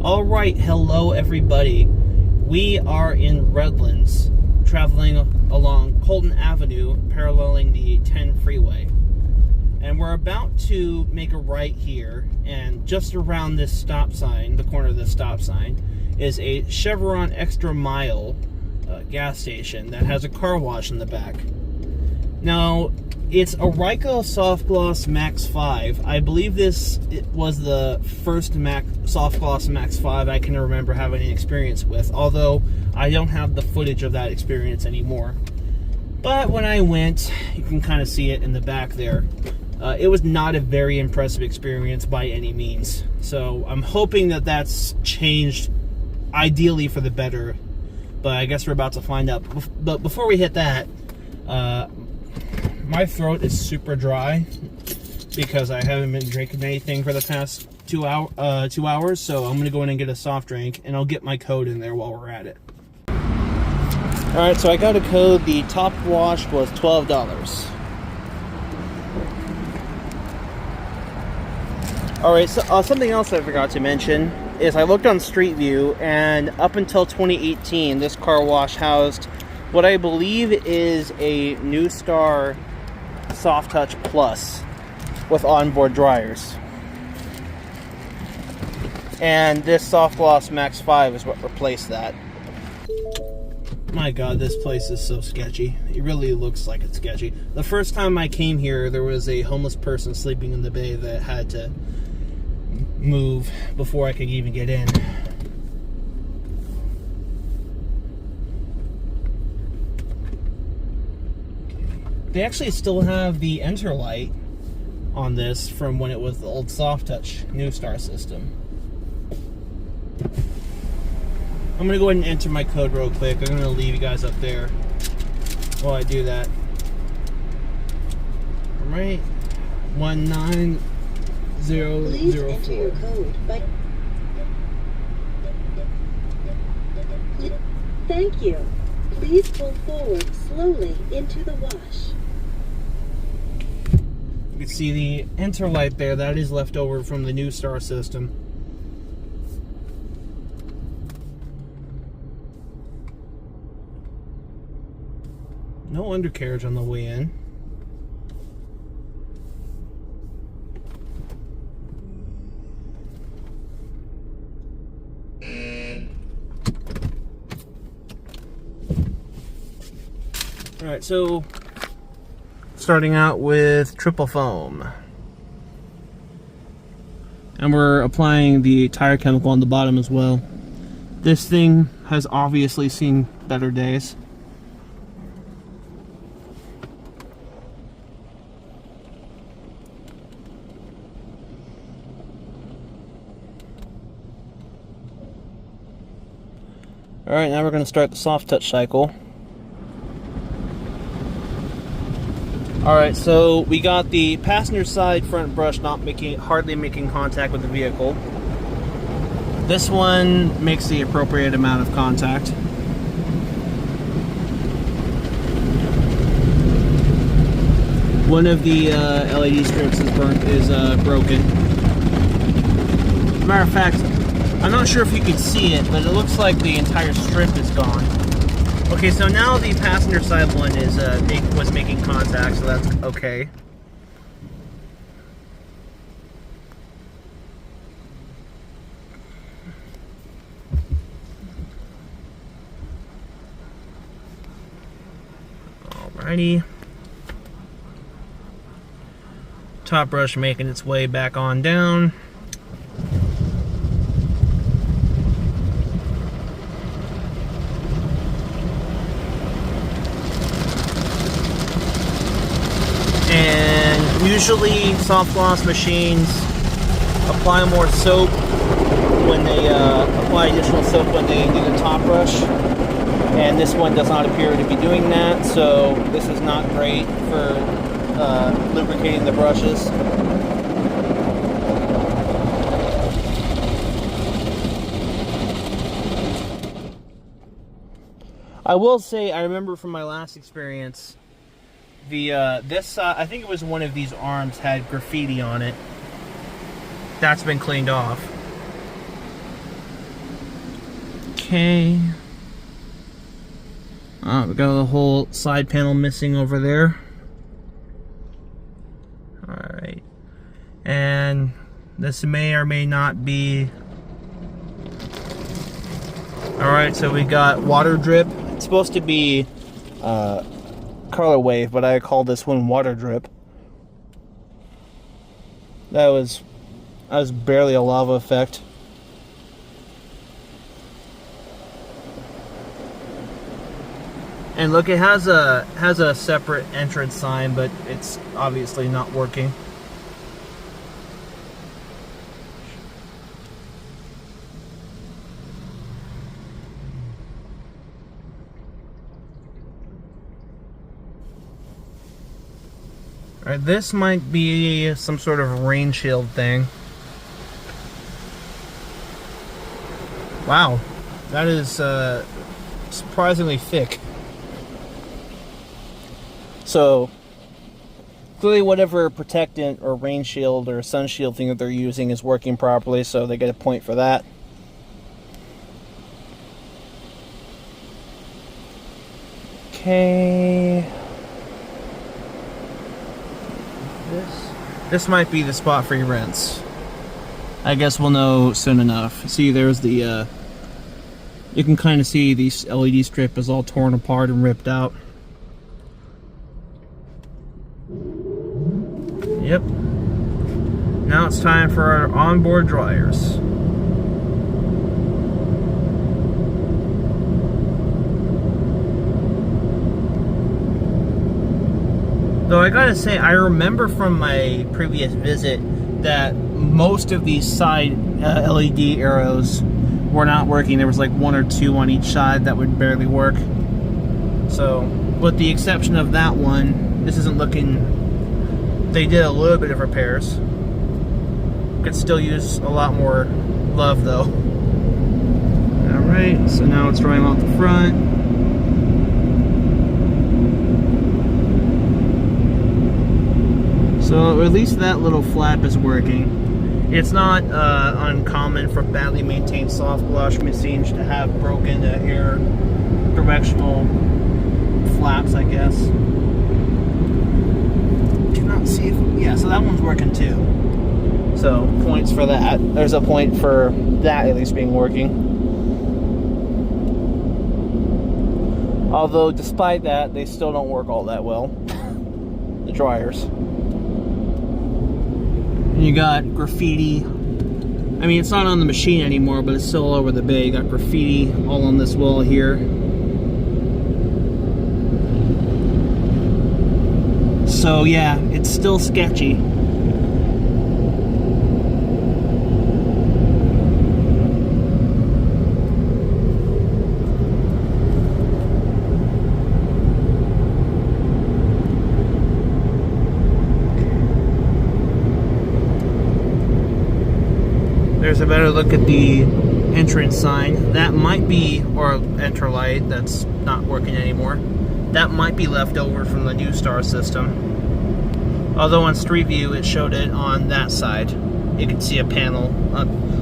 Alright, hello everybody. We are in Redlands, traveling along Colton Avenue, paralleling the 10 freeway. And we're about to make a right here, and just around this stop sign, the corner of this stop sign, is a Chevron Extra Mile gas station that has a car wash in the back. Now, it's a Ryko Softgloss MAXX 5. I believe it was the first Softgloss MAXX 5 I can remember having any experience with, although I don't have the footage of that experience anymore. But when I went, you can kind of see it in the back there. It was not a very impressive experience by any means. So I'm hoping that that's changed, ideally for the better. But I guess we're about to find out. But before we hit that, my throat is super dry because I haven't been drinking anything for the past 2 hours. So I'm going to go in and get a soft drink, and I'll get my code in there while we're at it. Alright, so I got a code. The top wash was $12. Alright, so something else I forgot to mention is I looked on Street View, and up until 2018, this car wash housed what I believe is a New Star Soft Touch Plus with onboard dryers. And this Softgloss MAXX 5 is what replaced that. My god, this place is so sketchy. It really looks like it's sketchy. The first time I came here, there was a homeless person sleeping in the bay that had to move before I could even get in. They actually still have the enter light on this from when it was the old Soft Touch New Star system. I'm gonna go ahead and enter my code real quick. I'm gonna leave you guys up there while I do that. Alright, 19004. Please enter your code. Thank you. Please pull forward slowly into the wash. You can see the enter light there. That is left over from the New Star system. No undercarriage on the way in. Alright, so starting out with triple foam. And we're applying the tire chemical on the bottom as well. This thing has obviously seen better days. Alright, now we're going to start the soft touch cycle. Alright, so we got the passenger side front brush hardly making contact with the vehicle. This one makes the appropriate amount of contact. One of the LED strips is broken. Matter of fact, I'm not sure if you can see it, but it looks like the entire strip is gone. Okay, so now the passenger side one was making contact, so that's okay. Alrighty. Top brush making its way back on down. Usually Softgloss machines apply more soap when they apply additional soap when they do the top brush, and this one does not appear to be doing that, so this is not great for lubricating the brushes. I will say, I remember from my last experience, this I think it was one of these arms had graffiti on it. That's been cleaned off. Okay. We got the whole side panel missing over there. Alright. And this may or may not be... Alright, so we got water drip. It's supposed to be color wave, but I call this one water drip. That was barely a lava effect. And look, it has a separate entrance sign, but it's obviously not working. Alright, this might be some sort of rain shield thing. Wow, that is surprisingly thick. So, clearly whatever protectant or rain shield or sun shield thing that they're using is working properly, so they get a point for that. Okay. This might be the spot for your rinse. I guess we'll know soon enough. See, there's the, you can kind of see the LED strip is all torn apart and ripped out. Yep. Now it's time for our onboard dryers. Though I gotta say, I remember from my previous visit that most of these side LED arrows were not working. There was like one or two on each side that would barely work. So, with the exception of that one, this isn't looking... They did a little bit of repairs. Could still use a lot more love though. Alright, so now it's drying off the front. So at least that little flap is working. It's not uncommon for badly maintained Softgloss machines to have broken air directional flaps, I guess. Cannot see if... Yeah, so that one's working too. So, points for that. There's a point for that at least being working. Although, despite that, they still don't work all that well. The dryers. And you got graffiti. I mean, it's not on the machine anymore, but it's still all over the bay. You got graffiti all on this wall here. So yeah, it's still sketchy. There's a better look at the entrance sign. That might be, or enter light, that's not working anymore. That might be left over from the new star system. Although on Street View it showed it on that side. You could see a panel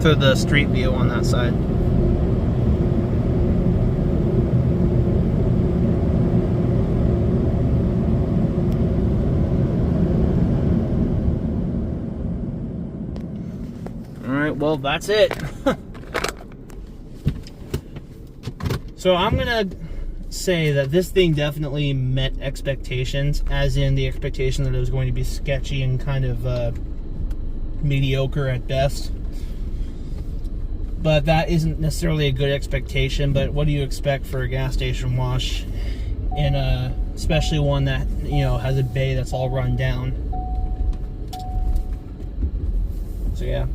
through the Street View on that side. Alright, well that's it. So I'm gonna say that this thing definitely met expectations, as in the expectation that it was going to be sketchy and kind of mediocre at best. But that isn't necessarily a good expectation. But what do you expect for a gas station wash, in especially one that, you know, has a bay that's all run down? So yeah,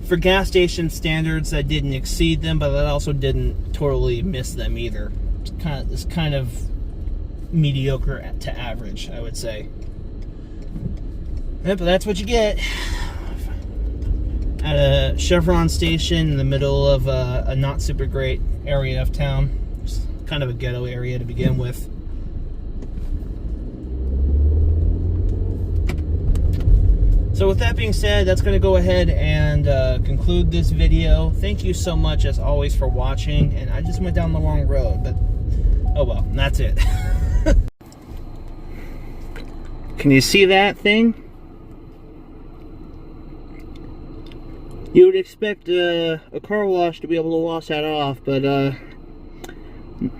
for gas station standards, that didn't exceed them, but that also didn't totally miss them either. It's kind of mediocre to average, I would say. Yep, but that's what you get at a Chevron station in the middle of a not super great area of town. It's kind of a ghetto area to begin with. So with that being said, that's going to go ahead and conclude conclude this video. Thank you so much, as always, for watching. And I just went down the wrong road, but oh well, that's it. Can you see that thing? You would expect a car wash to be able to wash that off, but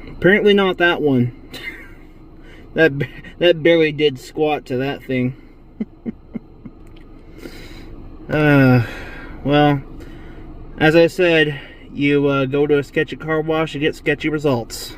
apparently not that one. that barely did squat to that thing. Well, as I said, you go to a sketchy car wash, you get sketchy results.